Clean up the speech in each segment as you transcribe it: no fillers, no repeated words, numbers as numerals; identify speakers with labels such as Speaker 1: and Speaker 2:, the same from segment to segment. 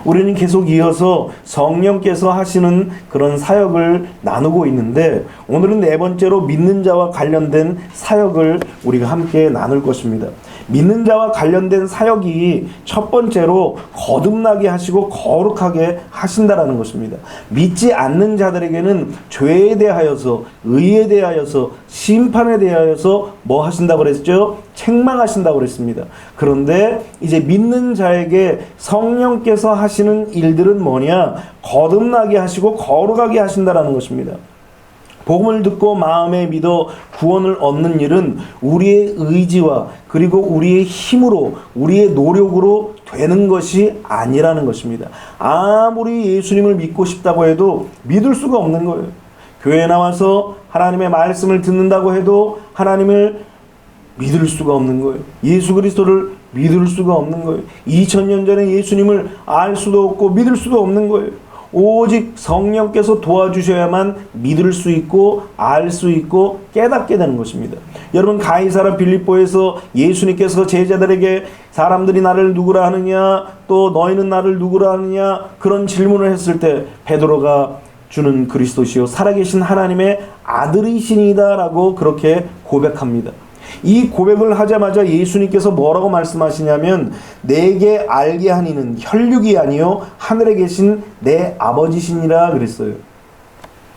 Speaker 1: 우리는 계속 이어서 성령께서 하시는 그런 사역을 나누고 있는데, 오늘은 네 번째로 믿는 자와 관련된 사역을 우리가 함께 나눌 것입니다. 믿는 자와 관련된 사역이 첫 번째로 거듭나게 하시고 거룩하게 하신다라는 것입니다. 믿지 않는 자들에게는 죄에 대하여서, 의에 대하여서, 심판에 대하여서 뭐 하신다고 그랬죠? 책망하신다고 그랬습니다. 그런데 이제 믿는 자에게 성령께서 하시는 일들은 뭐냐? 거듭나게 하시고 거룩하게 하신다라는 것입니다. 복음을 듣고 마음에 믿어 구원을 얻는 일은 우리의 의지와 그리고 우리의 힘으로, 우리의 노력으로 되는 것이 아니라는 것입니다. 아무리 예수님을 믿고 싶다고 해도 믿을 수가 없는 거예요. 교회에 나와서 하나님의 말씀을 듣는다고 해도 하나님을 믿을 수가 없는 거예요. 예수 그리스도를 믿을 수가 없는 거예요. 2000년 전에 예수님을 알 수도 없고 믿을 수도 없는 거예요. 오직 성령께서 도와주셔야만 믿을 수 있고 알 수 있고 깨닫게 되는 것입니다. 여러분, 가이사랴 빌립보에서 예수님께서 제자들에게 사람들이 나를 누구라 하느냐, 또 너희는 나를 누구라 하느냐, 그런 질문을 했을 때 베드로가 주는 그리스도시요 살아계신 하나님의 아들이시니이다 라고 그렇게 고백합니다. 이 고백을 하자마자 예수님께서 뭐라고 말씀하시냐면, 내게 알게 하니는 혈육이 아니요 하늘에 계신 내 아버지시니라 그랬어요.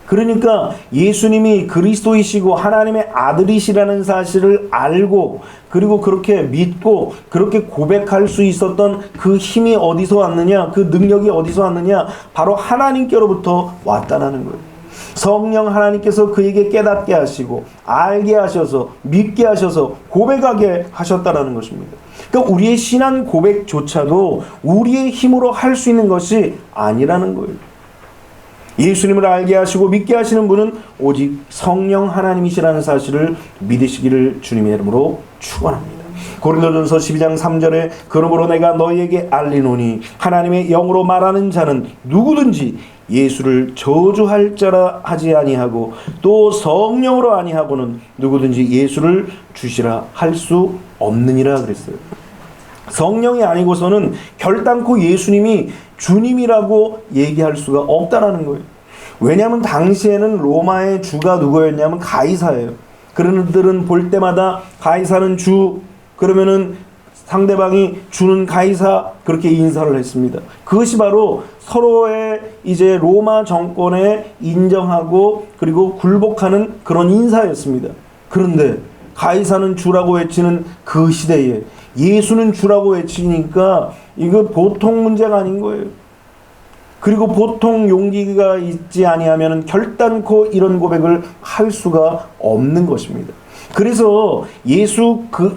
Speaker 1: 그러니까 예수님이 그리스도이시고 하나님의 아들이시라는 사실을 알고, 그리고 그렇게 믿고 그렇게 고백할 수 있었던 그 힘이 어디서 왔느냐, 그 능력이 어디서 왔느냐, 바로 하나님께로부터 왔다는 거예요. 성령 하나님께서 그에게 깨닫게 하시고 알게 하셔서 믿게 하셔서 고백하게 하셨다라는 것입니다. 그러니까 우리의 신앙 고백조차도 우리의 힘으로 할 수 있는 것이 아니라는 거예요. 예수님을 알게 하시고 믿게 하시는 분은 오직 성령 하나님이시라는 사실을 믿으시기를 주님의 이름으로 축원합니다. 고린도전서 12장 3절에 그러므로 내가 너희에게 알리노니 하나님의 영으로 말하는 자는 누구든지 예수를 저주할 자라 하지 아니하고 또 성령으로 아니하고는 누구든지 예수를 주시라 할 수 없느니라 그랬어요. 성령이 아니고서는 결단코 예수님이 주님이라고 얘기할 수가 없다라는 거예요. 왜냐하면 당시에는 로마의 주가 누구였냐면 가이사예요. 그런들은 볼 때마다 가이사는 주, 그러면은 상대방이 주는 가이사, 그렇게 인사를 했습니다. 그것이 바로 서로의 이제 로마 정권에 인정하고 그리고 굴복하는 그런 인사였습니다. 그런데 가이사는 주라고 외치는 그 시대에 예수는 주라고 외치니까 이거 보통 문제가 아닌 거예요. 그리고 보통 용기가 있지 아니하면 결단코 이런 고백을 할 수가 없는 것입니다. 그래서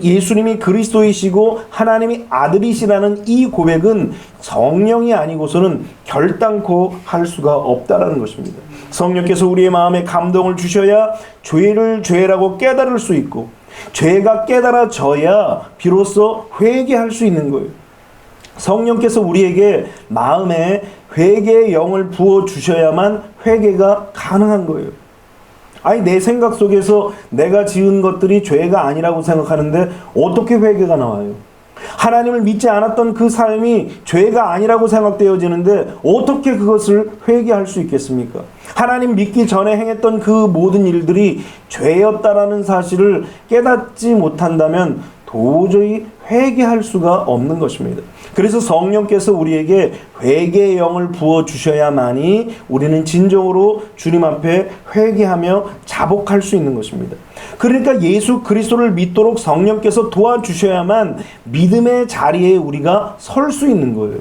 Speaker 1: 예수님이 그리스도이시고 하나님의 아들이시라는 이 고백은 성령이 아니고서는 결단코 할 수가 없다라는 것입니다. 성령께서 우리의 마음에 감동을 주셔야 죄를 죄라고 깨달을 수 있고, 죄가 깨달아져야 비로소 회개할 수 있는 거예요. 성령께서 우리에게 마음에 회개의 영을 부어주셔야만 회개가 가능한 거예요. 아니, 내 생각 속에서 내가 지은 것들이 죄가 아니라고 생각하는데 어떻게 회개가 나와요? 하나님을 믿지 않았던 그 삶이 죄가 아니라고 생각되어지는데 어떻게 그것을 회개할 수 있겠습니까? 하나님 믿기 전에 행했던 그 모든 일들이 죄였다라는 사실을 깨닫지 못한다면 도저히 회개할 수가 없는 것입니다. 그래서 성령께서 우리에게 회개의 영을 부어주셔야만이 우리는 진정으로 주님 앞에 회개하며 자복할 수 있는 것입니다. 그러니까 예수 그리스도를 믿도록 성령께서 도와주셔야만 믿음의 자리에 우리가 설 수 있는 거예요.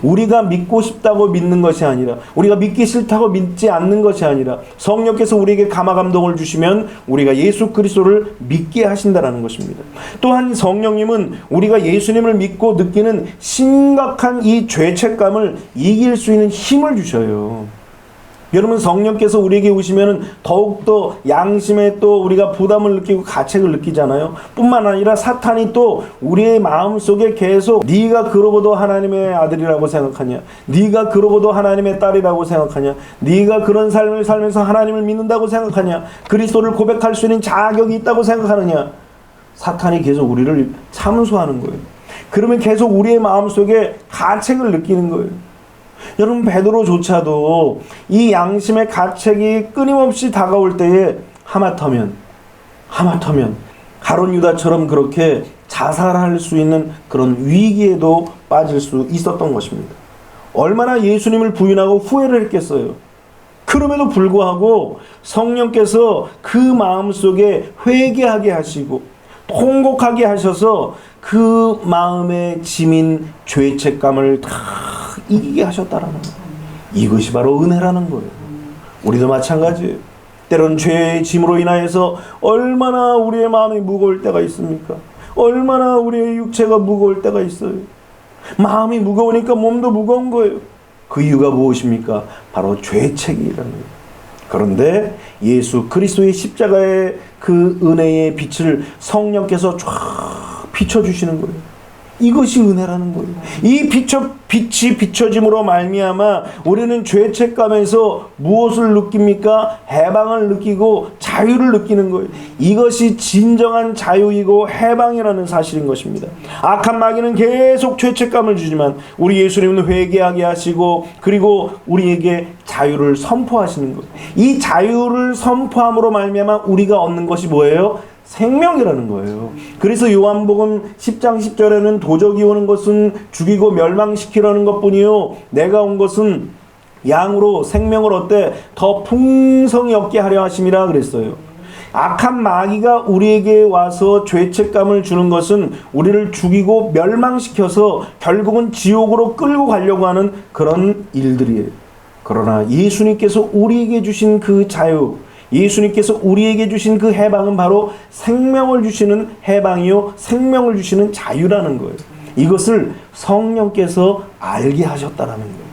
Speaker 1: 우리가 믿고 싶다고 믿는 것이 아니라, 우리가 믿기 싫다고 믿지 않는 것이 아니라 성령께서 우리에게 감화 감동을 주시면 우리가 예수 그리스도를 믿게 하신다라는 것입니다. 또한 성령님은 우리가 예수님을 믿고 느끼는 심각한 이 죄책감을 이길 수 있는 힘을 주셔요. 여러분, 성령께서 우리에게 오시면 더욱더 양심에 또 우리가 부담을 느끼고 가책을 느끼잖아요. 뿐만 아니라 사탄이 또 우리의 마음속에 계속 네가 그러고도 하나님의 아들이라고 생각하냐, 네가 그러고도 하나님의 딸이라고 생각하냐, 네가 그런 삶을 살면서 하나님을 믿는다고 생각하냐, 그리스도를 고백할 수 있는 자격이 있다고 생각하느냐, 사탄이 계속 우리를 참소하는 거예요. 그러면 계속 우리의 마음속에 가책을 느끼는 거예요. 여러분, 베드로조차도 이 양심의 가책이 끊임없이 다가올 때에 하마터면 가룟 유다처럼 그렇게 자살할 수 있는 그런 위기에도 빠질 수 있었던 것입니다. 얼마나 예수님을 부인하고 후회를 했겠어요. 그럼에도 불구하고 성령께서 그 마음속에 회개하게 하시고 통곡하게 하셔서 그 마음의 짐인 죄책감을 다 이기게 하셨다라는 거예요. 이것이 바로 은혜라는 거예요. 우리도 마찬가지예요. 때론 죄의 짐으로 인하여서 얼마나 우리의 마음이 무거울 때가 있습니까? 얼마나 우리의 육체가 무거울 때가 있어요. 마음이 무거우니까 몸도 무거운 거예요. 그 이유가 무엇입니까? 바로 죄책이라는 거예요. 그런데 예수 그리스도의 십자가의 그 은혜의 빛을 성령께서 쫙 비춰주시는 거예요. 이것이 은혜라는 거예요. 이 빛이 비춰짐으로 말미암아 우리는 죄책감에서 무엇을 느낍니까? 해방을 느끼고 자유를 느끼는 거예요. 이것이 진정한 자유이고 해방이라는 사실인 것입니다. 악한 마귀는 계속 죄책감을 주지만 우리 예수님은 회개하게 하시고 그리고 우리에게 자유를 선포하시는 거예요. 이 자유를 선포함으로 말미암아 우리가 얻는 것이 뭐예요? 생명이라는 거예요. 그래서 요한복음 10장 10절에는 도적이 오는 것은 죽이고 멸망시키려는 것뿐이요 내가 온 것은 양으로 생명을 얻되 더 풍성히 얻게 하려 하심이라 그랬어요. 악한 마귀가 우리에게 와서 죄책감을 주는 것은 우리를 죽이고 멸망시켜서 결국은 지옥으로 끌고 가려고 하는 그런 일들이에요. 그러나 예수님께서 우리에게 주신 그 자유, 예수님께서 우리에게 주신 그 해방은 바로 생명을 주시는 해방이요 생명을 주시는 자유라는 거예요. 이것을 성령께서 알게 하셨다라는 거예요.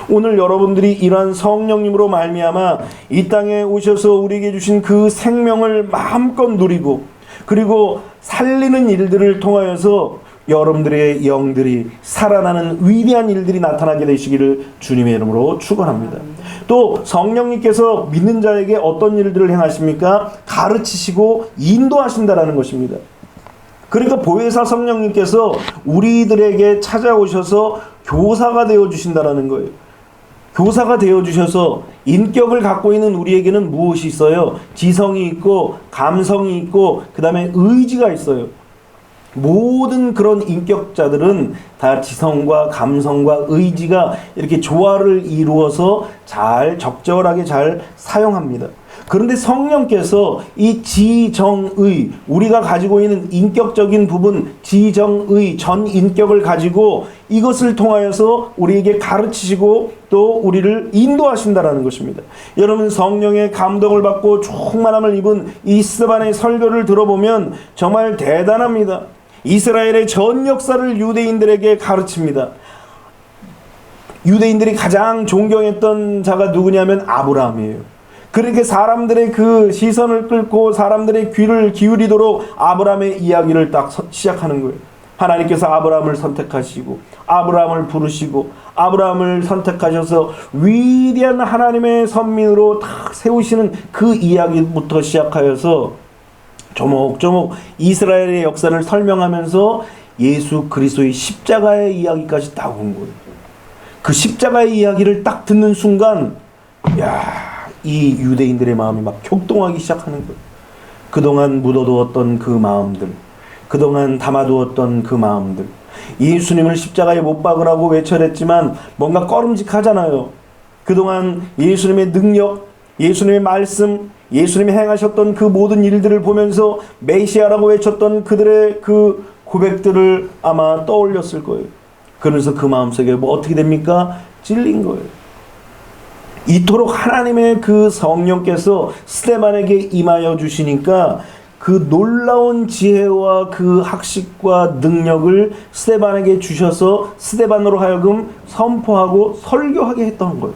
Speaker 1: 오늘 여러분들이 이러한 성령님으로 말미암아 이 땅에 오셔서 우리에게 주신 그 생명을 마음껏 누리고 그리고 살리는 일들을 통하여서 여러분들의 영들이 살아나는 위대한 일들이 나타나게 되시기를 주님의 이름으로 축원합니다. 또 성령님께서 믿는 자에게 어떤 일들을 행하십니까? 가르치시고 인도하신다라는 것입니다. 그러니까 보혜사 성령님께서 우리들에게 찾아오셔서 교사가 되어주신다라는 거예요. 교사가 되어주셔서 인격을 갖고 있는 우리에게는 무엇이 있어요? 지성이 있고 감성이 있고 그 다음에 의지가 있어요. 모든 그런 인격자들은 다 지성과 감성과 의지가 이렇게 조화를 이루어서 잘 적절하게 잘 사용합니다. 그런데 성령께서 이 지정의, 우리가 가지고 있는 인격적인 부분, 지정의 전 인격을 가지고 이것을 통하여서 우리에게 가르치시고 또 우리를 인도하신다라는 것입니다. 여러분, 성령의 감동을 받고 충만함을 입은 이 스데반의 설교를 들어보면 정말 대단합니다. 이스라엘의 전 역사를 유대인들에게 가르칩니다. 유대인들이 가장 존경했던 자가 누구냐면 아브라함이에요. 그렇게 사람들의 그 시선을 끌고 사람들의 귀를 기울이도록 아브라함의 이야기를 딱 시작하는 거예요. 하나님께서 아브라함을 선택하시고 아브라함을 부르시고 아브라함을 선택하셔서 위대한 하나님의 선민으로 딱 세우시는 그 이야기부터 시작하여서 조목조목 이스라엘의 역사를 설명하면서 예수 그리스도의 십자가의 이야기까지 딱 온 거예요. 그 십자가의 이야기를 딱 듣는 순간 이 유대인들의 마음이 막 격동하기 시작하는 거예요. 그동안 묻어두었던 그 마음들, 그동안 담아두었던 그 마음들, 예수님을 십자가에 못 박으라고 외쳐냈지만 뭔가 꺼름직하잖아요. 그동안 예수님의 능력, 예수님의 말씀, 예수님이 행하셨던 그 모든 일들을 보면서 메시아라고 외쳤던 그들의 그 고백들을 아마 떠올렸을 거예요. 그래서 그 마음속에 뭐 어떻게 됩니까? 찔린 거예요. 이토록 하나님의 그 성령께서 스데반에게 임하여 주시니까 그 놀라운 지혜와 그 학식과 능력을 스데반에게 주셔서 스데반으로 하여금 선포하고 설교하게 했던 거예요.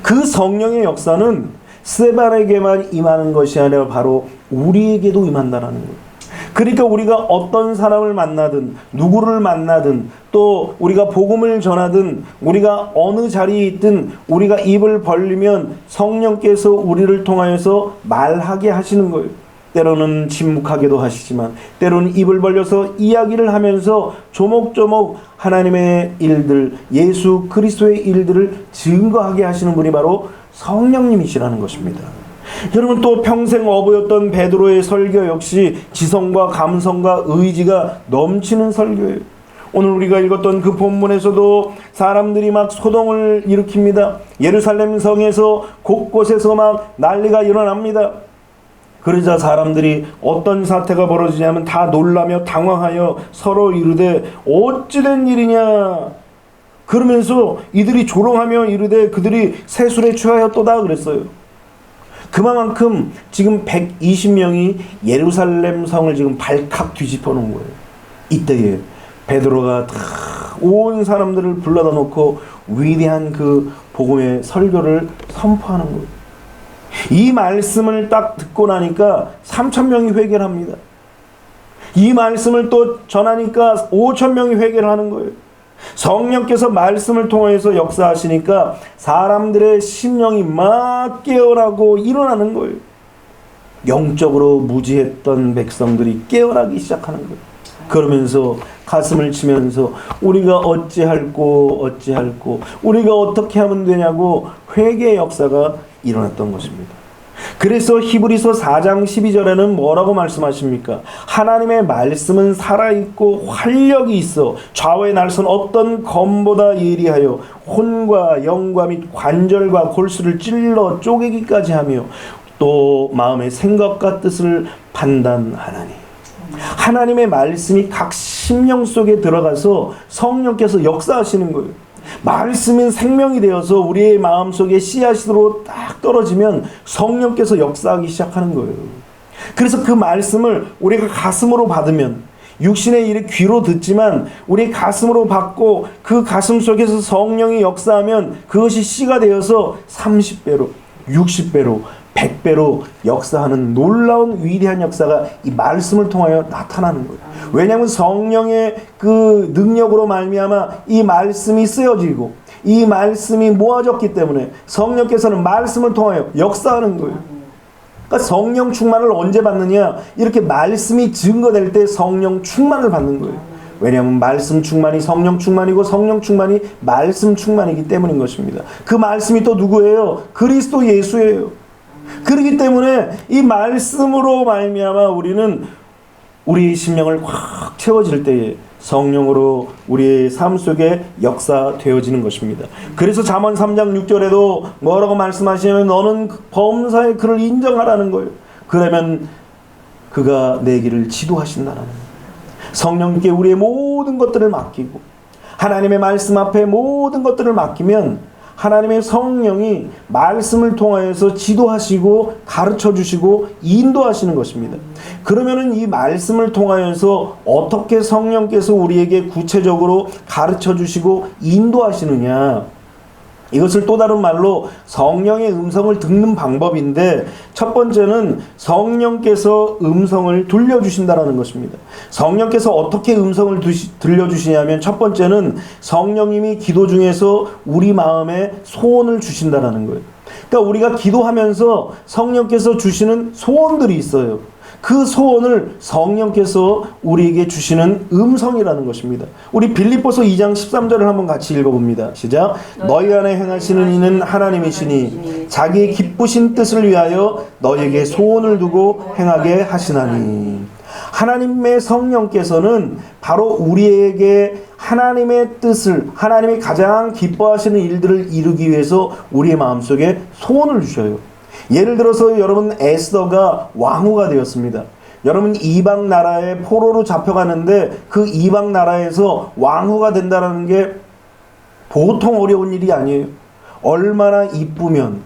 Speaker 1: 그 성령의 역사는 스데반에게만 임하는 것이 아니라 바로 우리에게도 임한다는 거예요. 그러니까 우리가 어떤 사람을 만나든 누구를 만나든 또 우리가 복음을 전하든 우리가 어느 자리에 있든 우리가 입을 벌리면 성령께서 우리를 통하여서 말하게 하시는 거예요. 때로는 침묵하게도 하시지만 때로는 입을 벌려서 이야기를 하면서 조목조목 하나님의 일들, 예수 그리스도의 일들을 증거하게 하시는 분이 바로 성령님이시라는 것입니다. 여러분, 또 평생 어부였던 베드로의 설교 역시 지성과 감성과 의지가 넘치는 설교예요. 오늘 우리가 읽었던 그 본문에서도 사람들이 막 소동을 일으킵니다. 예루살렘 성에서 곳곳에서 막 난리가 일어납니다. 그러자 사람들이 어떤 사태가 벌어지냐면 다 놀라며 당황하여 서로 이르되 어찌된 일이냐, 그러면서 이들이 조롱하며 이르되 그들이 세술에 취하였도다 그랬어요. 그만큼 지금 120명이 예루살렘 성을 지금 발칵 뒤집어 놓은 거예요. 이때에 베드로가 온 사람들을 불러다 놓고 위대한 그 복음의 설교를 선포하는 거예요. 이 말씀을 딱 듣고 나니까 3,000명이 회개를 합니다. 이 말씀을 또 전하니까 5,000명이 회개를 하는 거예요. 성령께서 말씀을 통해서 역사하시니까 사람들의 심령이 막 깨어나고 일어나는 거예요. 영적으로 무지했던 백성들이 깨어나기 시작하는 거예요. 그러면서 가슴을 치면서 우리가 어찌할꼬 우리가 어떻게 하면 되냐고 회개의 역사가 일어났던 것입니다. 그래서 히브리서 4장 12절에는 뭐라고 말씀하십니까? 하나님의 말씀은 살아있고 활력이 있어 좌우의 날선 어떤 검보다 예리하여 혼과 영과 및 관절과 골수를 찔러 쪼개기까지 하며 또 마음의 생각과 뜻을 판단하나니. 하나님의 말씀이 각 심령 속에 들어가서 성령께서 역사하시는 거예요. 말씀은 생명이 되어서 우리의 마음속에 씨앗으로 딱 떨어지면 성령께서 역사하기 시작하는 거예요. 그래서 그 말씀을 우리가 가슴으로 받으면, 육신의 일을 귀로 듣지만 우리 가슴으로 받고 그 가슴 속에서 성령이 역사하면 그것이 씨가 되어서 30배로 60배로 100배로 역사하는 놀라운 위대한 역사가 이 말씀을 통하여 나타나는 거예요. 왜냐하면 성령의 그 능력으로 말미암아 이 말씀이 쓰여지고 이 말씀이 모아졌기 때문에 성령께서는 말씀을 통하여 역사하는 거예요. 그러니까 성령 충만을 언제 받느냐? 이렇게 말씀이 증거될 때 성령 충만을 받는 거예요. 왜냐하면 말씀 충만이 성령 충만이고 성령 충만이 말씀 충만이기 때문인 것입니다. 그 말씀이 또 누구예요? 그리스도 예수예요. 그렇기 때문에 이 말씀으로 말미암아 우리는 우리 심령을 확 채워질 때에 성령으로 우리의 삶 속에 역사되어지는 것입니다. 그래서 잠언 3장 6절에도 뭐라고 말씀하시냐면 너는 범사의 그를 인정하라는 거예요. 그러면 그가 내 길을 지도하신다는 거예요. 성령님께 우리의 모든 것들을 맡기고 하나님의 말씀 앞에 모든 것들을 맡기면 하나님의 성령이 말씀을 통하여서 지도하시고 가르쳐주시고 인도하시는 것입니다. 그러면은 이 말씀을 통하여서 어떻게 성령께서 우리에게 구체적으로 가르쳐주시고 인도하시느냐, 이것을 또 다른 말로 성령의 음성을 듣는 방법인데, 첫 번째는 성령께서 음성을 들려주신다는 것입니다. 성령께서 어떻게 음성을 들려주시냐면, 첫 번째는 성령님이 기도 중에서 우리 마음에 소원을 주신다는 거예요. 그러니까 우리가 기도하면서 성령께서 주시는 소원들이 있어요. 그 소원을 성령께서 우리에게 주시는 음성이라는 것입니다. 우리 빌립보서 2장 13절을 한번 같이 읽어봅니다. 시작. 너희 안에 행하시는 이는 하나님이시니 자기의 기쁘신 뜻을 위하여 너희에게 소원을 두고 행하게 하시나니. 하나님의 성령께서는 바로 우리에게 하나님의 뜻을, 하나님이 가장 기뻐하시는 일들을 이루기 위해서 우리의 마음속에 소원을 주셔요. 예를 들어서 여러분, 에스더가 왕후가 되었습니다. 여러분, 이방 나라에 포로로 잡혀가는데 그 이방 나라에서 왕후가 된다는 게 보통 어려운 일이 아니에요. 얼마나 이쁘면,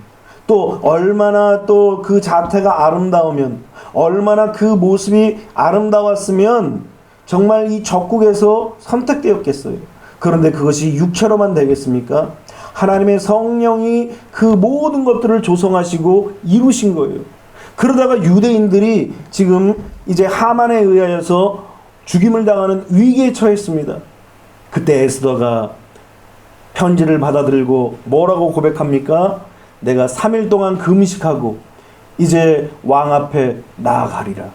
Speaker 1: 또 얼마나 또 그 자태가 아름다우면, 얼마나 그 모습이 아름다웠으면 정말 이 적국에서 선택되었겠어요. 그런데 그것이 육체로만 되겠습니까? 하나님의 성령이 그 모든 것들을 조성하시고 이루신 거예요. 그러다가 유대인들이 지금 이제 하만에 의하여서 죽임을 당하는 위기에 처했습니다. 그때 에스더가 편지를 받아들고 뭐라고 고백합니까? 내가 3일 동안 금식하고 이제 왕 앞에 나아가리라.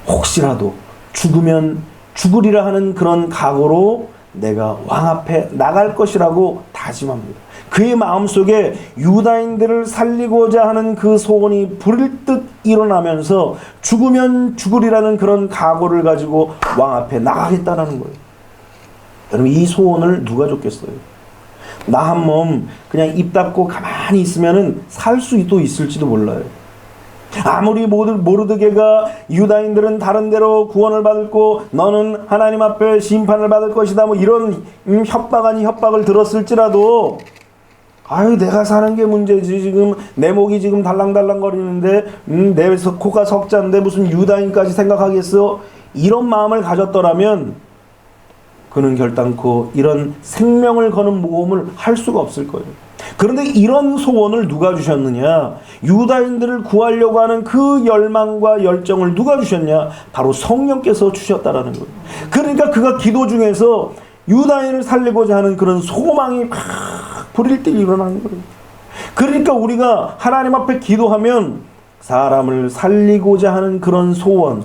Speaker 1: 혹시라도 죽으면 죽으리라 하는 그런 각오로 내가 왕 앞에 나갈 것이라고 다짐합니다. 그의 마음속에 유다인들을 살리고자 하는 그 소원이 불일듯 일어나면서 죽으면 죽으리라는 그런 각오를 가지고 왕 앞에 나가겠다는 거예요. 여러분, 이 소원을 누가 줬겠어요? 나 한 몸 그냥 입 닫고 가만히 있으면은 살 수도 있을지도 몰라요. 아무리 모르드게가 유다인들은 다른 데로 구원을 받고 너는 하나님 앞에 심판을 받을 것이다 뭐 이런 협박 아닌 협박을 들었을지라도, 아유 내가 사는 게 문제지, 지금 내 목이 지금 달랑달랑 거리는데 내 코가 석자인데 무슨 유다인까지 생각하겠어? 이런 마음을 가졌더라면 그는 결단코 이런 생명을 거는 모험을 할 수가 없을 거예요. 그런데 이런 소원을 누가 주셨느냐? 유다인들을 구하려고 하는 그 열망과 열정을 누가 주셨냐? 바로 성령께서 주셨다라는 거예요. 그러니까 그가 기도 중에서 유다인을 살리고자 하는 그런 소망이 막 불일 때 일어나는 거예요. 그러니까 우리가 하나님 앞에 기도하면 사람을 살리고자 하는 그런 소원,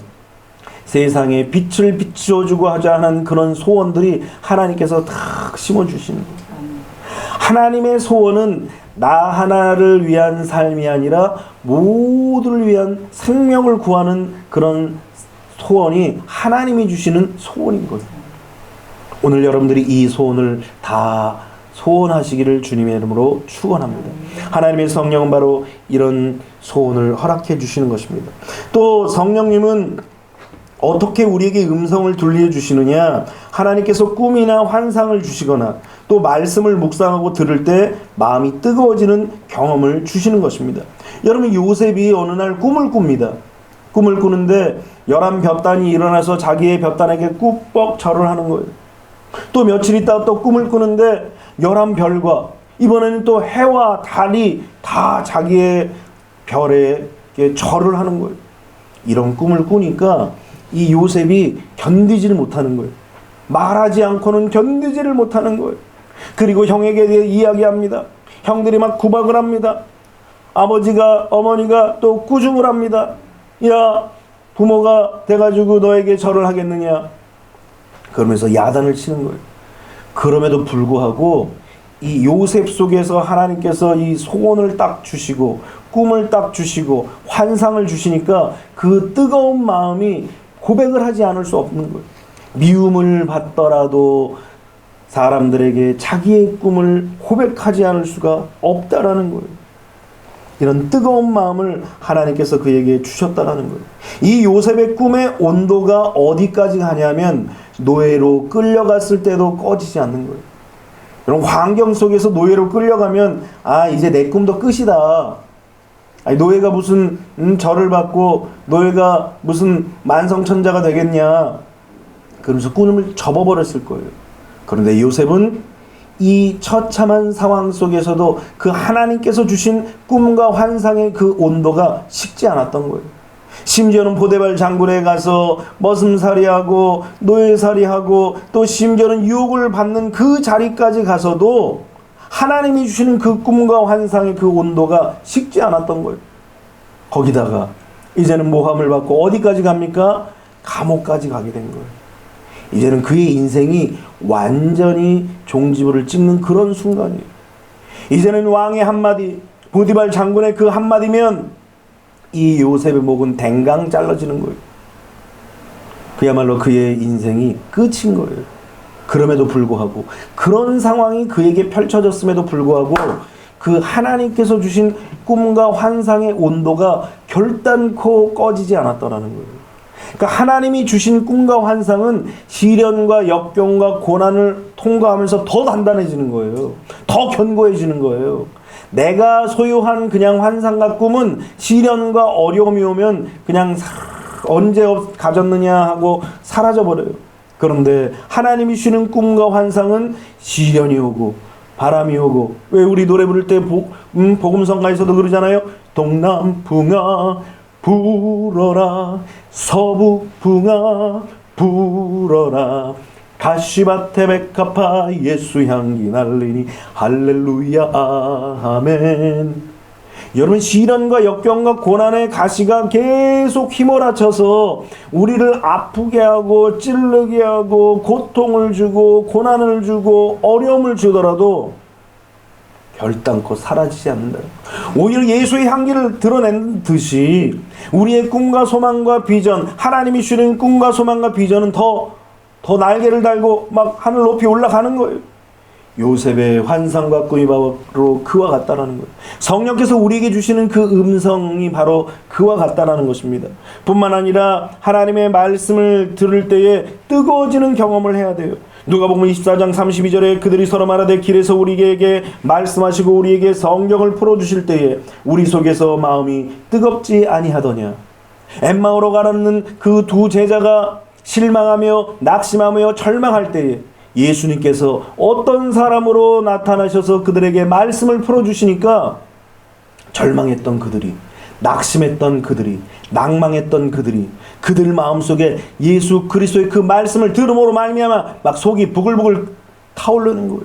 Speaker 1: 세상에 빛을 비춰주고 하자 하는 그런 소원들이 하나님께서 탁 심어주시는 거예요. 하나님의 소원은 나 하나를 위한 삶이 아니라 모두를 위한 생명을 구하는 그런 소원이 하나님이 주시는 소원인 거예요. 오늘 여러분들이 이 소원을 다 소원하시기를 주님의 이름으로 축원합니다. 하나님의 성령은 바로 이런 소원을 허락해 주시는 것입니다. 또 성령님은 어떻게 우리에게 음성을 들려주시느냐? 하나님께서 꿈이나 환상을 주시거나 또 말씀을 묵상하고 들을 때 마음이 뜨거워지는 경험을 주시는 것입니다. 여러분, 요셉이 어느 날 꿈을 꿉니다. 꿈을 꾸는데 11볕단이 일어나서 자기의 볕단에게 꾹뻑 절을 하는 거예요. 또 며칠 있다가 또 꿈을 꾸는데 11별과 이번에는 또 해와 달이 다 자기의 별에 절을 하는 거예요. 이런 꿈을 꾸니까 이 요셉이 견디지를 못하는 거예요. 말하지 않고는 견디지를 못하는 거예요. 그리고 형에게 대해 이야기합니다. 형들이 막 구박을 합니다. 아버지가, 어머니가 또 꾸중을 합니다. 야, 부모가 돼가지고 너에게 절을 하겠느냐? 그러면서 야단을 치는 거예요. 그럼에도 불구하고 이 요셉 속에서 하나님께서 이 소원을 딱 주시고 꿈을 딱 주시고 환상을 주시니까 그 뜨거운 마음이 고백을 하지 않을 수 없는 거예요. 미움을 받더라도 사람들에게 자기의 꿈을 고백하지 않을 수가 없다라는 거예요. 이런 뜨거운 마음을 하나님께서 그에게 주셨다라는 거예요. 이 요셉의 꿈의 온도가 어디까지 가냐면 노예로 끌려갔을 때도 꺼지지 않는 거예요. 이런 환경 속에서 노예로 끌려가면 이제 내 꿈도 끝이다. 아니, 노예가 무슨 절을 받고 노예가 무슨 만성천자가 되겠냐. 그러면서 꿈을 접어버렸을 거예요. 그런데 요셉은 이 처참한 상황 속에서도 그 하나님께서 주신 꿈과 환상의 그 온도가 식지 않았던 거예요. 심지어는 보데발 장군에 가서 머슴살이하고 노예살이하고 또 심지어는 유혹을 받는 그 자리까지 가서도 하나님이 주시는 그 꿈과 환상의 그 온도가 식지 않았던 거예요. 거기다가 이제는 모함을 받고 어디까지 갑니까? 감옥까지 가게 된 거예요. 이제는 그의 인생이 완전히 종지부를 찍는 그런 순간이에요. 이제는 왕의 한마디, 보디발 장군의 그 한마디면 이 요셉의 목은 댕강 잘라지는 거예요. 그야말로 그의 인생이 끝인 거예요. 그럼에도 불구하고, 그런 상황이 그에게 펼쳐졌음에도 불구하고 그 하나님께서 주신 꿈과 환상의 온도가 결단코 꺼지지 않았더라는 거예요. 그러니까 하나님이 주신 꿈과 환상은 시련과 역경과 고난을 통과하면서 더 단단해지는 거예요. 더 견고해지는 거예요. 내가 소유한 그냥 환상과 꿈은 시련과 어려움이 오면 그냥 언제 가졌느냐 하고 사라져버려요. 그런데 하나님이 주시는 꿈과 환상은 시련이 오고 바람이 오고, 왜 우리 노래 부를 때 복음성가에서도 그러잖아요. 동남풍아 불어라, 서북풍아 불어라, 가시밭에 백합화 예수 향기 날리니 할렐루야 아멘. 여러분, 시련과 역경과 고난의 가시가 계속 휘몰아쳐서 우리를 아프게 하고 찌르게 하고 고통을 주고 고난을 주고 어려움을 주더라도 결단코 사라지지 않는다. 오히려 예수의 향기를 드러낸 듯이 우리의 꿈과 소망과 비전, 하나님이 주는 꿈과 소망과 비전은 더 날개를 달고 막 하늘 높이 올라가는 거예요. 요셉의 환상과 꿈이 바로 그와 같다라는 거예요. 성령께서 우리에게 주시는 그 음성이 바로 그와 같다라는 것입니다. 뿐만 아니라 하나님의 말씀을 들을 때에 뜨거워지는 경험을 해야 돼요. 누가복음 24장 32절에 그들이 서로 말하되 길에서 우리에게 말씀하시고 우리에게 성경을 풀어주실 때에 우리 속에서 마음이 뜨겁지 아니하더냐. 엠마오로 가는 그 두 제자가 실망하며 낙심하며 절망할 때에 예수님께서 어떤 사람으로 나타나셔서 그들에게 말씀을 풀어주시니까 절망했던 그들이, 낙심했던 그들이, 낭망했던 그들이 그들 마음속에 예수 그리스도의 그 말씀을 들음으로 말미암아 막 속이 부글부글 타오르는 거예요.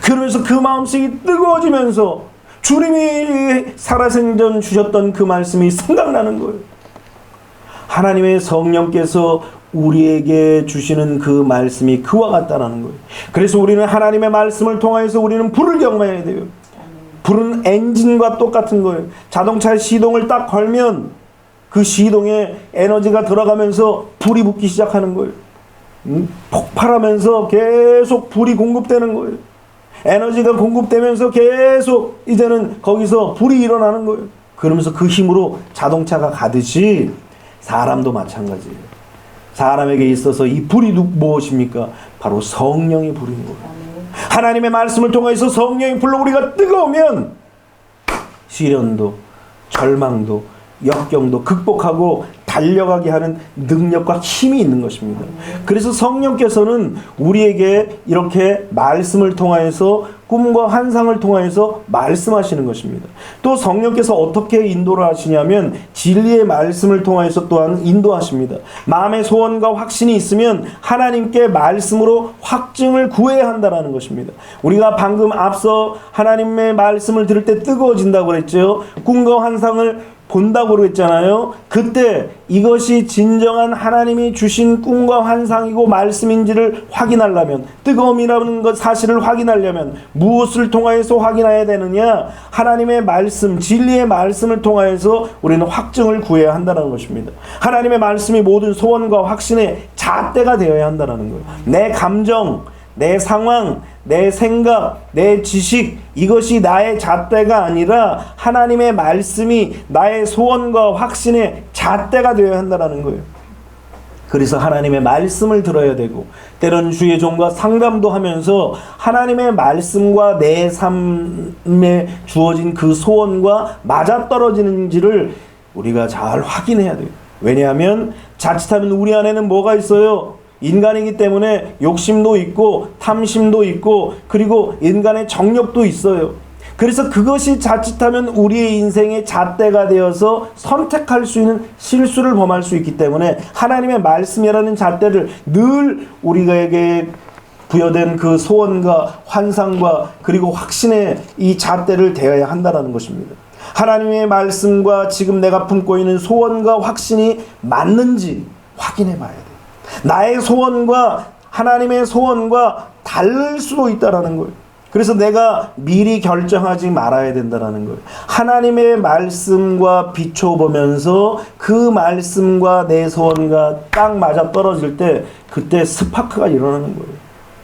Speaker 1: 그러면서 그 마음속이 뜨거워지면서 주님이 살아생전 주셨던 그 말씀이 생각나는 거예요. 하나님의 성령께서 우리에게 주시는 그 말씀이 그와 같다라는 거예요. 그래서 우리는 하나님의 말씀을 통해서 우리는 불을 경험해야 돼요. 불은 엔진과 똑같은 거예요. 자동차 시동을 딱 걸면 그 시동에 에너지가 들어가면서 불이 붙기 시작하는 거예요. 폭발하면서 계속 불이 공급되는 거예요. 에너지가 공급되면서 계속 이제는 거기서 불이 일어나는 거예요. 그러면서 그 힘으로 자동차가 가듯이 사람도 마찬가지예요. 사람에게 있어서 이 불이 무엇입니까? 바로 성령의 불인 거예요. 하나님의 말씀을 통해서 성령의 불로 우리가 뜨거우면 시련도 절망도 역경도 극복하고 달려가게 하는 능력과 힘이 있는 것입니다. 그래서 성령께서는 우리에게 이렇게 말씀을 통하여서 꿈과 환상을 통하여서 말씀하시는 것입니다. 또 성령께서 어떻게 인도를 하시냐면 진리의 말씀을 통하여서 또한 인도하십니다. 마음의 소원과 확신이 있으면 하나님께 말씀으로 확증을 구해야 한다는 것입니다. 우리가 방금 앞서 하나님의 말씀을 들을 때 뜨거워진다고 그랬죠. 꿈과 환상을 본다고 그랬잖아요. 그때 이것이 진정한 하나님이 주신 꿈과 환상이고 말씀인지를 확인하려면, 뜨거움이라는 것 사실을 확인하려면 무엇을 통하여서 확인해야 되느냐? 하나님의 말씀, 진리의 말씀을 통하여서 우리는 확증을 구해야 한다는 것입니다. 하나님의 말씀이 모든 소원과 확신의 잣대가 되어야 한다는 거예요. 내 감정, 내 상황, 내 생각, 내 지식, 이것이 나의 잣대가 아니라 하나님의 말씀이 나의 소원과 확신의 잣대가 되어야 한다는 거예요. 그래서 하나님의 말씀을 들어야 되고, 때로는 주의 종과 상담도 하면서 하나님의 말씀과 내 삶에 주어진 그 소원과 맞아떨어지는지를 우리가 잘 확인해야 돼요. 왜냐하면 자칫하면 우리 안에는 뭐가 있어요? 인간이기 때문에 욕심도 있고 탐심도 있고 그리고 인간의 정욕도 있어요. 그래서 그것이 자칫하면 우리의 인생의 잣대가 되어서 선택할 수 있는 실수를 범할 수 있기 때문에 하나님의 말씀이라는 잣대를 늘 우리에게 부여된 그 소원과 환상과 그리고 확신의 이 잣대를 대해야 한다는 것입니다. 하나님의 말씀과 지금 내가 품고 있는 소원과 확신이 맞는지 확인해 봐야 돼요. 나의 소원과 하나님의 소원과 다를 수도 있다라는 거예요. 그래서 내가 미리 결정하지 말아야 된다라는 거예요. 하나님의 말씀과 비춰보면서 그 말씀과 내 소원과 딱 맞아 떨어질 때 그때 스파크가 일어나는 거예요.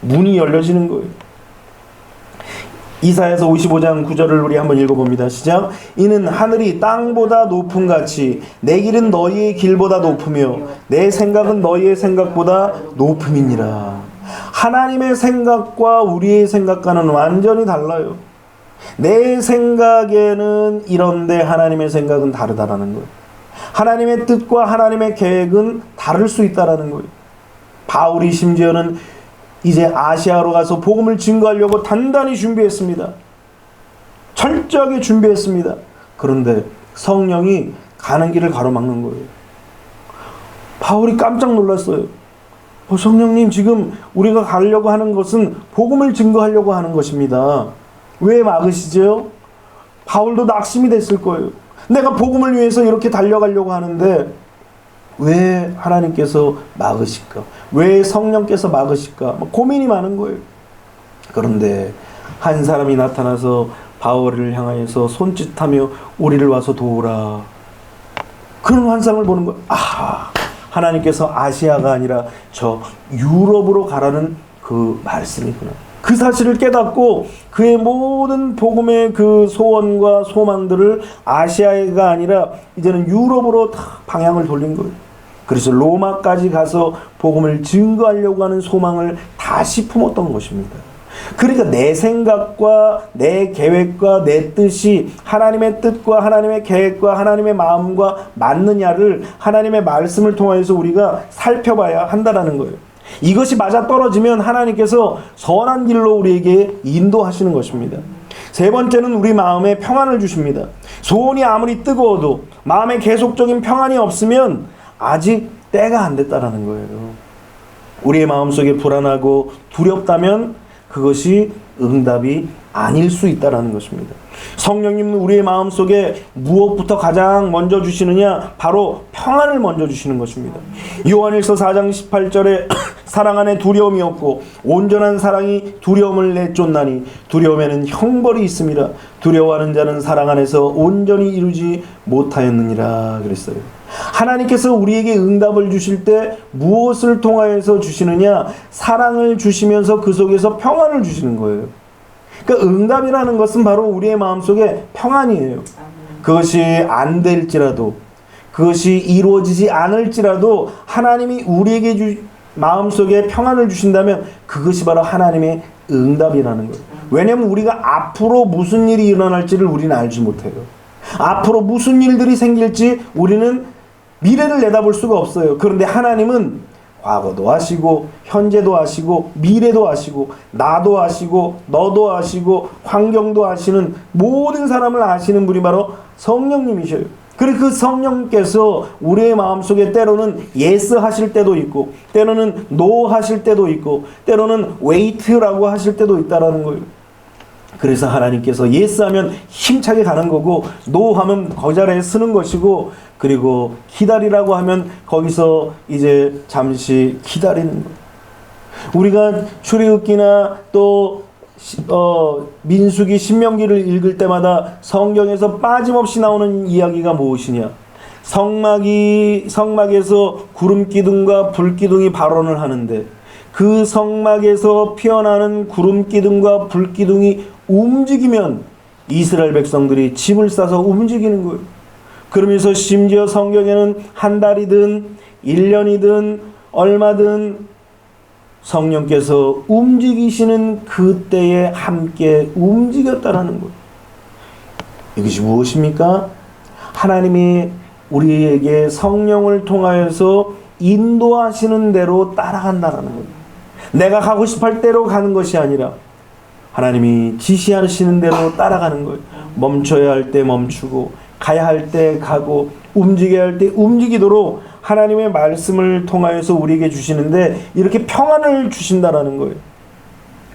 Speaker 1: 문이 열려지는 거예요. 이사야서 55장 9절을 우리 한번 읽어봅니다. 시작. 이는 하늘이 땅보다 높음 같이 내 길은 너희의 길보다 높으며 내 생각은 너희의 생각보다 높음이니라. 하나님의 생각과 우리의 생각과는 완전히 달라요. 내 생각에는 이런데 하나님의 생각은 다르다라는 거예요. 하나님의 뜻과 하나님의 계획은 다를 수 있다라는 거예요. 바울이 심지어는 이제 아시아로 가서 복음을 증거하려고 단단히 준비했습니다. 철저하게 준비했습니다. 그런데 성령이 가는 길을 가로막는 거예요. 바울이 깜짝 놀랐어요. 성령님, 지금 우리가 가려고 하는 것은 복음을 증거하려고 하는 것입니다. 왜 막으시죠? 바울도 낙심이 됐을 거예요. 내가 복음을 위해서 이렇게 달려가려고 하는데 왜 하나님께서 막으실까? 왜 성령께서 막으실까? 고민이 많은 거예요. 그런데 한 사람이 나타나서 바울을 향하여서 손짓하며 우리를 와서 도우라. 그런 환상을 보는 거예요. 아, 하나님께서 아시아가 아니라 저 유럽으로 가라는 그 말씀이구나. 그 사실을 깨닫고 그의 모든 복음의 그 소원과 소망들을 아시아가 아니라 이제는 유럽으로 다 방향을 돌린 거예요. 그래서 로마까지 가서 복음을 증거하려고 하는 소망을 다시 품었던 것입니다. 그러니까 내 생각과 내 계획과 내 뜻이 하나님의 뜻과 하나님의 계획과 하나님의 마음과 맞느냐를 하나님의 말씀을 통해서 우리가 살펴봐야 한다는 거예요. 이것이 맞아떨어지면 하나님께서 선한 길로 우리에게 인도하시는 것입니다. 세 번째는 우리 마음에 평안을 주십니다. 소원이 아무리 뜨거워도 마음에 계속적인 평안이 없으면 아직 때가 안 됐다라는 거예요. 우리의 마음속에 불안하고 두렵다면 그것이 응답이 아닐 수 있다라는 것입니다. 성령님은 우리의 마음속에 무엇부터 가장 먼저 주시느냐? 바로 평안을 먼저 주시는 것입니다. 요한일서 4장 18절에 사랑 안에 두려움이 없고 온전한 사랑이 두려움을 내쫓나니 두려움에는 형벌이 있습니다. 두려워하는 자는 사랑 안에서 온전히 이루지 못하였느니라 그랬어요. 하나님께서 우리에게 응답을 주실 때 무엇을 통하여서 주시느냐? 사랑을 주시면서 그 속에서 평안을 주시는 거예요. 그러니까 응답이라는 것은 바로 우리의 마음속에 평안이에요. 그것이 안 될지라도, 그것이 이루어지지 않을지라도 하나님이 우리에게 마음속에 평안을 주신다면 그것이 바로 하나님의 응답이라는 거예요. 왜냐하면 우리가 앞으로 무슨 일이 일어날지를 우리는 알지 못해요. 앞으로 무슨 일들이 생길지 우리는 미래를 내다볼 수가 없어요. 그런데 하나님은 과거도 아시고 현재도 아시고 미래도 아시고 나도 아시고 너도 아시고 환경도 아시는 모든 사람을 아시는 분이 바로 성령님이셔요. 그리고 그 성령께서 우리의 마음속에 때로는 yes 하실 때도 있고 때로는 no 하실 때도 있고 때로는 wait라고 하실 때도 있다라는 거예요. 그래서 하나님께서 yes 하면 힘차게 가는 거고 no 하면 거절에 쓰는 것이고 그리고 기다리라고 하면 거기서 이제 잠시 기다리는 거예요. 우리가 출애굽기나 또 민수기 신명기를 읽을 때마다 성경에서 빠짐없이 나오는 이야기가 무엇이냐? 성막에서 구름 기둥과 불 기둥이 발언을 하는데 그 성막에서 피어나는 구름 기둥과 불 기둥이 움직이면 이스라엘 백성들이 짐을 싸서 움직이는 거예요. 그러면서 심지어 성경에는 한 달이든 1년이든 얼마든 성령께서 움직이시는 그때에 함께 움직였다라는 거예요. 이것이 무엇입니까? 하나님이 우리에게 성령을 통하여서 인도하시는 대로 따라간다라는 거예요. 내가 가고 싶을 대로 가는 것이 아니라 하나님이 지시하시는 대로 따라가는 거예요. 멈춰야 할 때 멈추고 가야 할 때 가고 움직여야 할 때 움직이도록 하나님의 말씀을 통하여서 우리에게 주시는데 이렇게 평안을 주신다라는 거예요.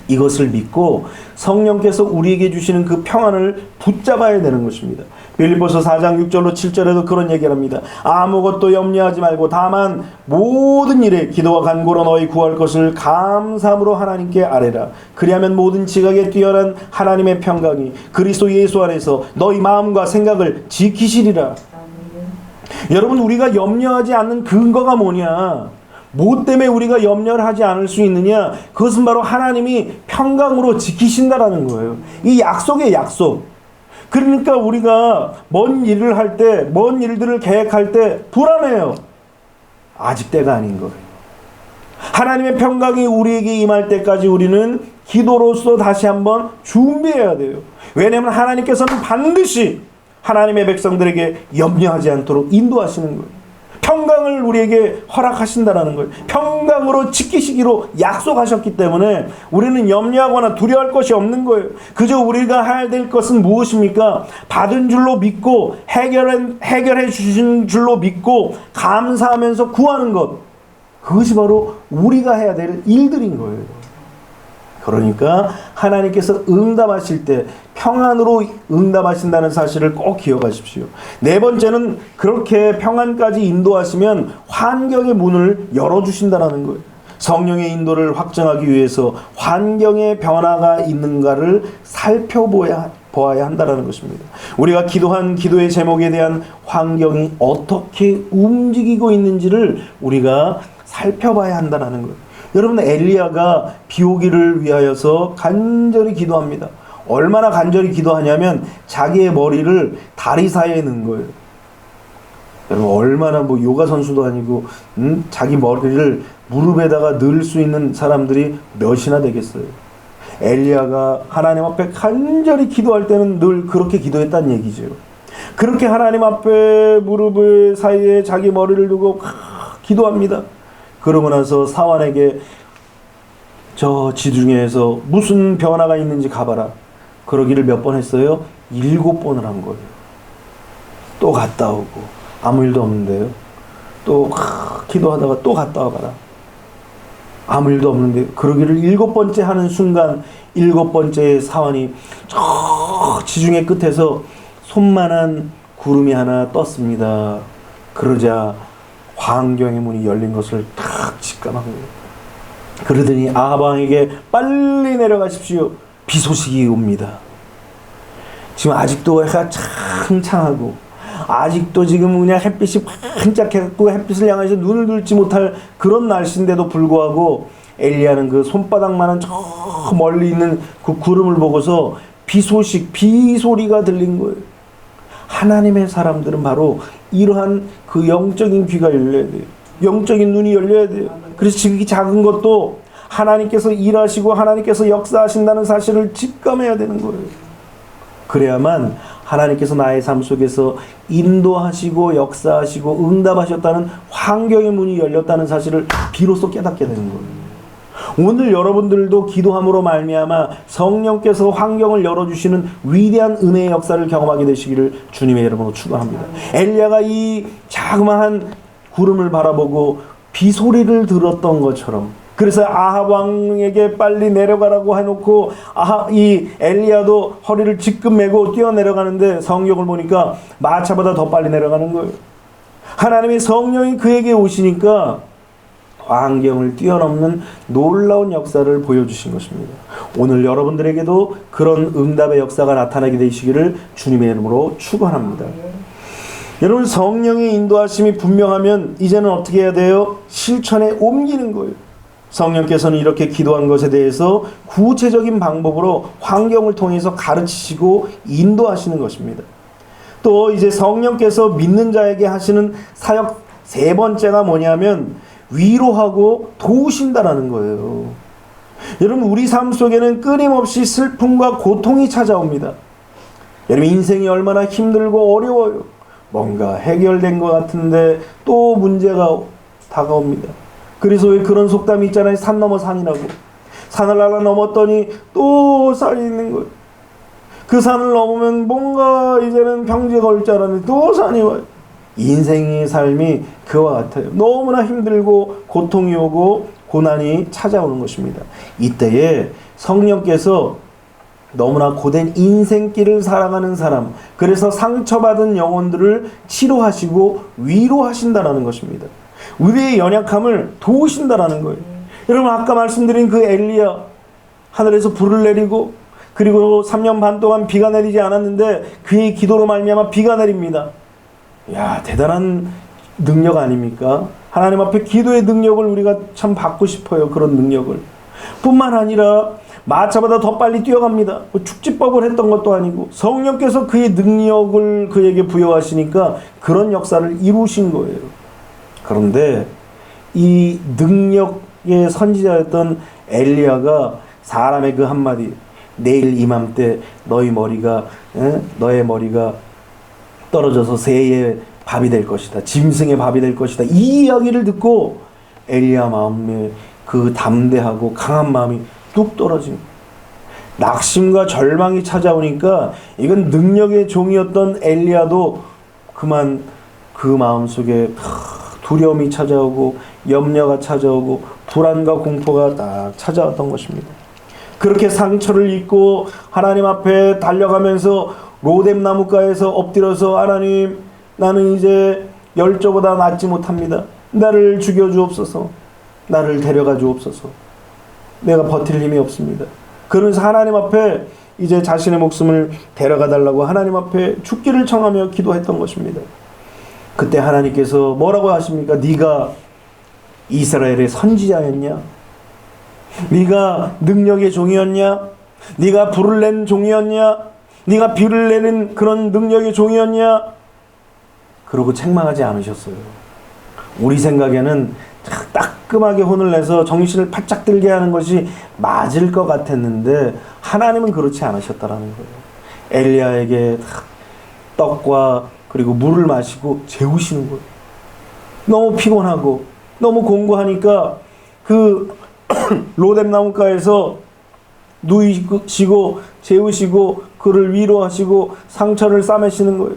Speaker 1: 이것을 믿고 성령께서 우리에게 주시는 그 평안을 붙잡아야 되는 것입니다. 빌립보서 4장 6절로 7절에도 그런 얘기를 합니다. 아무것도 염려하지 말고 다만 모든 일에 기도와 간구로 너희 구할 것을 감사함으로 하나님께 아뢰라. 그리하면 모든 지각에 뛰어난 하나님의 평강이 그리스도 예수 안에서 너희 마음과 생각을 지키시리라. 여러분, 우리가 염려하지 않는 근거가 뭐냐? 뭐 때문에 우리가 염려를 하지 않을 수 있느냐? 그것은 바로 하나님이 평강으로 지키신다라는 거예요. 이 약속의 약속. 그러니까 우리가 먼 일을 할 때, 먼 일들을 계획할 때 불안해요. 아직 때가 아닌 거예요. 하나님의 평강이 우리에게 임할 때까지 우리는 기도로서 다시 한번 준비해야 돼요. 왜냐하면 하나님께서는 반드시 하나님의 백성들에게 염려하지 않도록 인도하시는 거예요. 평강을 우리에게 허락하신다라는 거예요. 평강으로 지키시기로 약속하셨기 때문에 우리는 염려하거나 두려워할 것이 없는 거예요. 그저 우리가 해야 될 것은 무엇입니까? 받은 줄로 믿고 해결해 주신 줄로 믿고 감사하면서 구하는 것. 그것이 바로 우리가 해야 될 일들인 거예요. 그러니까 하나님께서 응답하실 때 평안으로 응답하신다는 사실을 꼭 기억하십시오. 네 번째는 그렇게 평안까지 인도하시면 환경의 문을 열어주신다는 거예요. 성령의 인도를 확정하기 위해서 환경의 변화가 있는가를 살펴보아야 한다는 것입니다. 우리가 기도한 기도의 제목에 대한 환경이 어떻게 움직이고 있는지를 우리가 살펴봐야 한다는 거예요. 여러분, 엘리야가 비 오기를 위하여서 간절히 기도합니다. 얼마나 간절히 기도하냐면 자기의 머리를 다리 사이에 넣은 거예요. 여러분, 얼마나 요가 선수도 아니고 자기 머리를 무릎에다가 넣을 수 있는 사람들이 몇이나 되겠어요. 엘리야가 하나님 앞에 간절히 기도할 때는 늘 그렇게 기도했다는 얘기죠. 그렇게 하나님 앞에 무릎 사이에 자기 머리를 두고 기도합니다. 그러고 나서 사환에게 저 지중해에서 무슨 변화가 있는지 가봐라. 그러기를 몇 번 했어요? 7번을 한 거예요. 또 갔다 오고 아무 일도 없는데요. 또 기도하다가 또 갔다 와봐라. 아무 일도 없는데 그러기를 7번째 하는 순간 7번째 사환이 저 지중해 끝에서 손만한 구름이 하나 떴습니다. 그러자 환경의 문이 열린 것을 탁 직감한 거예요. 그러더니 아합 왕에게 빨리 내려가십시오. 비 소식이 옵니다. 지금 아직도 해가 창창하고 아직도 지금 그냥 햇빛이 반짝했고 햇빛을 향해서 눈을 들지 못할 그런 날씨인데도 불구하고 엘리야는 그 손바닥만한 저 멀리 있는 그 구름을 보고서 비 소리가 들린 거예요. 하나님의 사람들은 바로 이러한 그 영적인 귀가 열려야 돼요. 영적인 눈이 열려야 돼요. 그래서 지극히 작은 것도 하나님께서 일하시고 하나님께서 역사하신다는 사실을 직감해야 되는 거예요. 그래야만 하나님께서 나의 삶 속에서 인도하시고 역사하시고 응답하셨다는 환경의 문이 열렸다는 사실을 비로소 깨닫게 되는 거예요. 오늘 여러분들도 기도함으로 말미암아 성령께서 환경을 열어주시는 위대한 은혜의 역사를 경험하게 되시기를 주님의 이름으로 축원합니다. 엘리야가 이 자그마한 구름을 바라보고 비 소리를 들었던 것처럼, 그래서 아합 왕에게 빨리 내려가라고 해놓고 이 엘리야도 허리를 지금 메고 뛰어내려가는데 성경을 보니까 마차보다 더 빨리 내려가는 거예요. 하나님의 성령이 그에게 오시니까 환경을 뛰어넘는 놀라운 역사를 보여주신 것입니다. 오늘 여러분들에게도 그런 응답의 역사가 나타나게 되시기를 주님의 이름으로 축원합니다. 여러분, 성령의 인도하심이 분명하면 이제는 어떻게 해야 돼요? 실천에 옮기는 거예요. 성령께서는 이렇게 기도한 것에 대해서 구체적인 방법으로 환경을 통해서 가르치시고 인도하시는 것입니다. 또 이제 성령께서 믿는 자에게 하시는 사역 세 번째가 뭐냐면 위로하고 도우신다라는 거예요. 여러분, 우리 삶 속에는 끊임없이 슬픔과 고통이 찾아옵니다. 여러분, 인생이 얼마나 힘들고 어려워요. 뭔가 해결된 것 같은데 또 문제가 다가옵니다. 그래서 왜 그런 속담이 있잖아요. 산 넘어 산이라고. 산을 하나 넘었더니 또 산이 있는 거예요. 그 산을 넘으면 뭔가 이제는 병지가 올 줄 알았는데 또 산이 와요. 인생의 삶이 그와 같아요. 너무나 힘들고 고통이 오고 고난이 찾아오는 것입니다. 이때에 성령께서 너무나 고된 인생길을 살아가는 사람, 그래서 상처받은 영혼들을 치료하시고 위로하신다는 것입니다. 우리의 연약함을 도우신다라는 거예요. 여러분, 아까 말씀드린 그 엘리야, 하늘에서 불을 내리고 그리고 3년 반 동안 비가 내리지 않았는데 그의 기도로 말미암아 비가 내립니다. 야, 대단한 능력 아닙니까? 하나님 앞에 기도의 능력을 우리가 참 받고 싶어요. 그런 능력을. 뿐만 아니라 마차보다 더 빨리 뛰어갑니다. 축지법을 했던 것도 아니고 성령께서 그의 능력을 그에게 부여하시니까 그런 역사를 이루신 거예요. 그런데 이 능력의 선지자였던 엘리야가 사람의 그 한마디, 내일 이맘때 너의 머리가 떨어져서 새의 밥이 될 것이다. 짐승의 밥이 될 것이다. 이 이야기를 듣고 엘리야 마음에 그 담대하고 강한 마음이 뚝 떨어집니다. 낙심과 절망이 찾아오니까 이건 능력의 종이었던 엘리야도 그만 그 마음속에 두려움이 찾아오고 염려가 찾아오고 불안과 공포가 딱 찾아왔던 것입니다. 그렇게 상처를 입고 하나님 앞에 달려가면서 로뎀 나무가에서 엎드려서 하나님, 나는 이제 열조보다 낫지 못합니다. 나를 죽여주옵소서. 나를 데려가 주옵소서. 내가 버틸 힘이 없습니다. 그러면서 하나님 앞에 이제 자신의 목숨을 데려가 달라고 하나님 앞에 죽기를 청하며 기도했던 것입니다. 그때 하나님께서 뭐라고 하십니까? 네가 이스라엘의 선지자였냐? 네가 능력의 종이었냐? 네가 불을 낸 종이었냐? 네가 비를 내는 그런 능력의 종이었냐? 그러고 책망하지 않으셨어요. 우리 생각에는 따끔하게 혼을 내서 정신을 바짝 들게 하는 것이 맞을 것 같았는데 하나님은 그렇지 않으셨다라는 거예요. 엘리야에게 떡과 그리고 물을 마시고 재우시는 거예요. 너무 피곤하고 너무 공부하니까 그 로뎀 나무가에서 누이시고 재우시고 그를 위로하시고 상처를 싸매시는 거예요.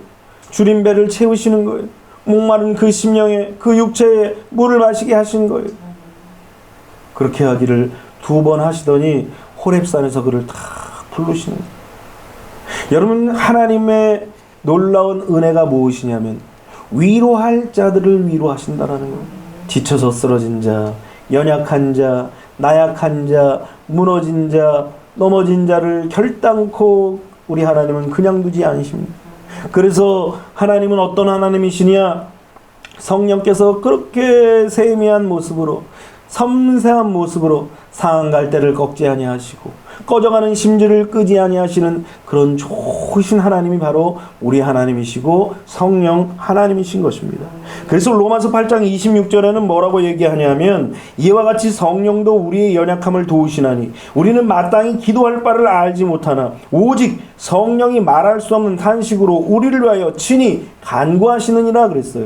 Speaker 1: 주린 배를 채우시는 거예요. 목마른 그 심령에 그 육체에 물을 마시게 하신 거예요. 그렇게 하기를 2번 하시더니 호렙산에서 그를 다 부르시는 거예요. 여러분, 하나님의 놀라운 은혜가 무엇이냐면 위로할 자들을 위로하신다라는 거예요. 지쳐서 쓰러진 자, 연약한 자, 나약한 자, 무너진 자, 넘어진 자를 결단코 우리 하나님은 그냥 두지 않으십니다. 그래서 하나님은 어떤 하나님이시냐? 성령께서 그렇게 세미한 모습으로, 섬세한 모습으로 상한 갈대를 꺾지 아니하시고 꺼져가는 심지를 끄지 아니하시는 그런 좋으신 하나님이 바로 우리 하나님이시고 성령 하나님이신 것입니다. 그래서 로마서 8장 26절에는 뭐라고 얘기하냐면 이와 같이 성령도 우리의 연약함을 도우시나니 우리는 마땅히 기도할 바를 알지 못하나 오직 성령이 말할 수 없는 탄식으로 우리를 위하여 친히 간구하시느니라 그랬어요.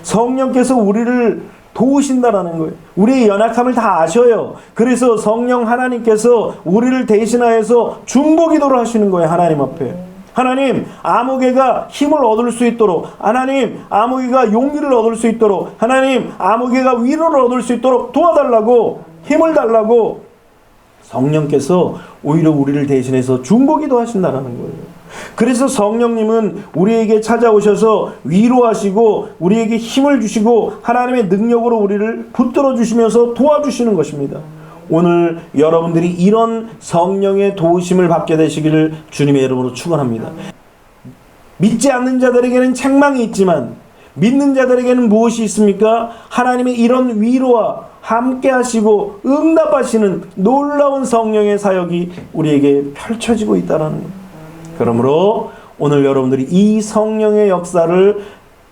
Speaker 1: 성령께서 우리를 도우신다라는 거예요. 우리의 연약함을 다 아셔요. 그래서 성령 하나님께서 우리를 대신하여서 중보기도를 하시는 거예요. 하나님 앞에. 하나님, 아무개가 힘을 얻을 수 있도록, 하나님, 아무개가 용기를 얻을 수 있도록, 하나님, 아무개가 위로를 얻을 수 있도록 도와달라고, 힘을 달라고 성령께서 오히려 우리를 대신해서 중보기도 하신다라는 거예요. 그래서 성령님은 우리에게 찾아오셔서 위로하시고 우리에게 힘을 주시고 하나님의 능력으로 우리를 붙들어 주시면서 도와주시는 것입니다. 오늘 여러분들이 이런 성령의 도우심을 받게 되시기를 주님의 이름으로 축원합니다. 믿지 않는 자들에게는 책망이 있지만 믿는 자들에게는 무엇이 있습니까? 하나님의 이런 위로와 함께 하시고 응답하시는 놀라운 성령의 사역이 우리에게 펼쳐지고 있다는 것. 그러므로 오늘 여러분들이 이 성령의 역사를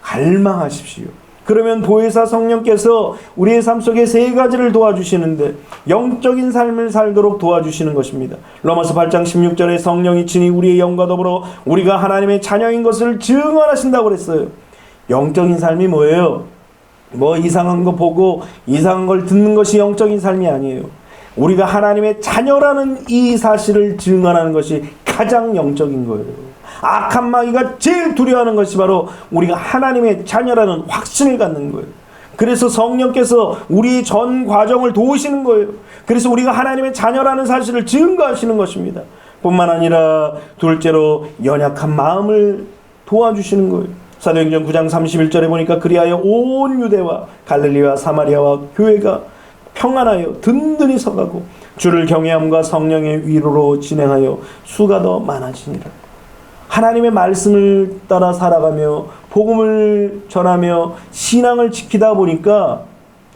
Speaker 1: 갈망하십시오. 그러면 보혜사 성령께서 우리의 삶 속에 3가지를 도와주시는데 영적인 삶을 살도록 도와주시는 것입니다. 로마서 8장 16절에 성령이 친히 우리의 영과 더불어 우리가 하나님의 자녀인 것을 증언하신다고 그랬어요. 영적인 삶이 뭐예요? 뭐 이상한 거 보고 이상한 걸 듣는 것이 영적인 삶이 아니에요. 우리가 하나님의 자녀라는 이 사실을 증언하는 것이 가장 영적인 거예요. 악한 마귀가 제일 두려워하는 것이 바로 우리가 하나님의 자녀라는 확신을 갖는 거예요. 그래서 성령께서 우리 전 과정을 도우시는 거예요. 그래서 우리가 하나님의 자녀라는 사실을 증거하시는 것입니다. 뿐만 아니라 둘째로 연약한 마음을 도와주시는 거예요. 사도행전 9장 31절에 보니까 그리하여 온 유대와 갈릴리와 사마리아와 교회가 평안하여 든든히 서가고 주를 경외함과 성령의 위로로 진행하여 수가 더 많아지니라. 하나님의 말씀을 따라 살아가며 복음을 전하며 신앙을 지키다 보니까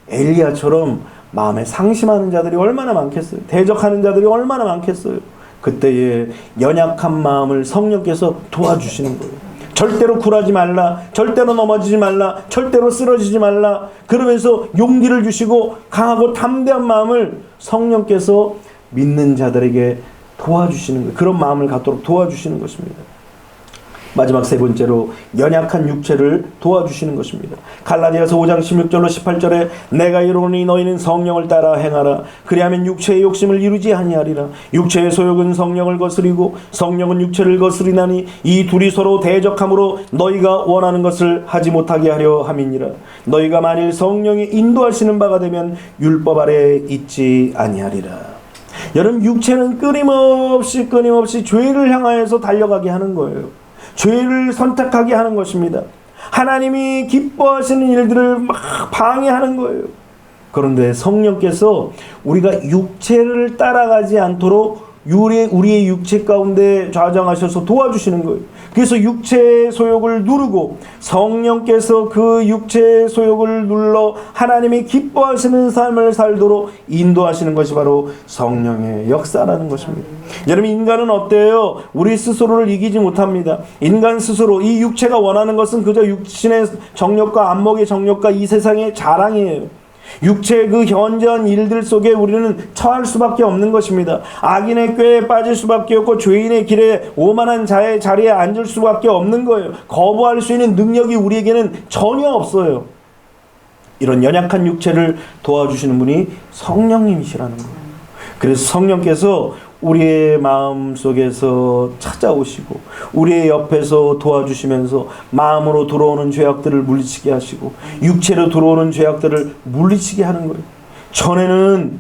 Speaker 1: 엘리야처럼 마음에 상심하는 자들이 얼마나 많겠어요. 대적하는 자들이 얼마나 많겠어요. 그때의 연약한 마음을 성령께서 도와주시는 거예요. 절대로 굴하지 말라, 절대로 넘어지지 말라, 절대로 쓰러지지 말라, 그러면서 용기를 주시고 강하고 담대한 마음을 성령께서 믿는 자들에게 도와주시는 거예요. 그런 마음을 갖도록 도와주시는 것입니다. 마지막 3번째로 연약한 육체를 도와주시는 것입니다. 갈라디아서 5장 16절로 18절에 내가 이르노니 너희는 성령을 따라 행하라. 그리하면 육체의 욕심을 이루지 아니하리라. 육체의 소욕은 성령을 거스리고 성령은 육체를 거스리나니 이 둘이 서로 대적함으로 너희가 원하는 것을 하지 못하게 하려 함이니라. 너희가 만일 성령이 인도하시는 바가 되면 율법 아래에 있지 아니하리라. 여러분, 육체는 끊임없이 죄를 향하여서 달려가게 하는 거예요. 죄를 선택하게 하는 것입니다. 하나님이 기뻐하시는 일들을 막 방해하는 거예요. 그런데 성령께서 우리가 육체를 따라가지 않도록 우리의 육체 가운데 좌정하셔서 도와주시는 거예요. 그래서 육체의 소욕을 누르고 성령께서 그 육체의 소욕을 눌러 하나님이 기뻐하시는 삶을 살도록 인도하시는 것이 바로 성령의 역사라는 것입니다. 여러분, 인간은 어때요? 우리 스스로를 이기지 못합니다. 인간 스스로, 이 육체가 원하는 것은 그저 육신의 정욕과 안목의 정욕과 이 세상의 자랑이에요. 육체의 그 현저한 일들 속에 우리는 처할 수밖에 없는 것입니다. 악인의 꾀에 빠질 수밖에 없고 죄인의 길에 오만한 자의 자리에 앉을 수밖에 없는 거예요. 거부할 수 있는 능력이 우리에게는 전혀 없어요. 이런 연약한 육체를 도와주시는 분이 성령님이시라는 거예요. 그래서 성령께서 우리의 마음 속에서 찾아오시고 우리의 옆에서 도와주시면서 마음으로 들어오는 죄악들을 물리치게 하시고 육체로 들어오는 죄악들을 물리치게 하는 거예요. 전에는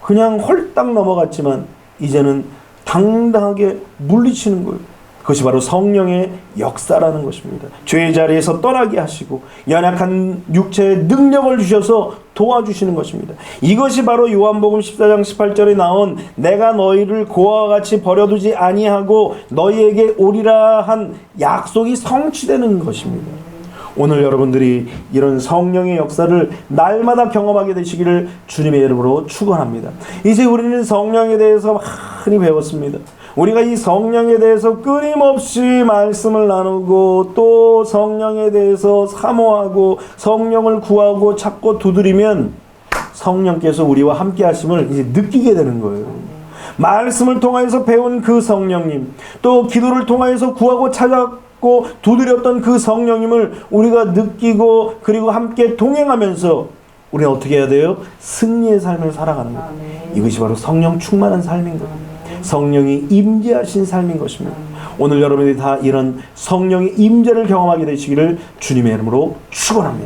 Speaker 1: 그냥 홀딱 넘어갔지만 이제는 당당하게 물리치는 거예요. 그것이 바로 성령의 역사라는 것입니다. 죄의 자리에서 떠나게 하시고 연약한 육체의 능력을 주셔서 도와주시는 것입니다. 이것이 바로 요한복음 14장 18절에 나온 내가 너희를 고아와 같이 버려두지 아니하고 너희에게 오리라 한 약속이 성취되는 것입니다. 오늘 여러분들이 이런 성령의 역사를 날마다 경험하게 되시기를 주님의 이름으로 축원합니다. 이제 우리는 성령에 대해서 많이 배웠습니다. 우리가 이 성령에 대해서 끊임없이 말씀을 나누고 또 성령에 대해서 사모하고 성령을 구하고 찾고 두드리면 성령께서 우리와 함께 하심을 이제 느끼게 되는 거예요. 말씀을 통하여서 배운 그 성령님, 또 기도를 통하여서 구하고 찾았고 두드렸던 그 성령님을 우리가 느끼고 그리고 함께 동행하면서 우리는 어떻게 해야 돼요? 승리의 삶을 살아가는 거예요. 이것이 바로 성령 충만한 삶인 거예요. 성령이 임재하신 삶인 것입니다. 오늘 여러분들이 다 이런 성령의 임재를 경험하게 되시기를 주님의 이름으로 축원합니다.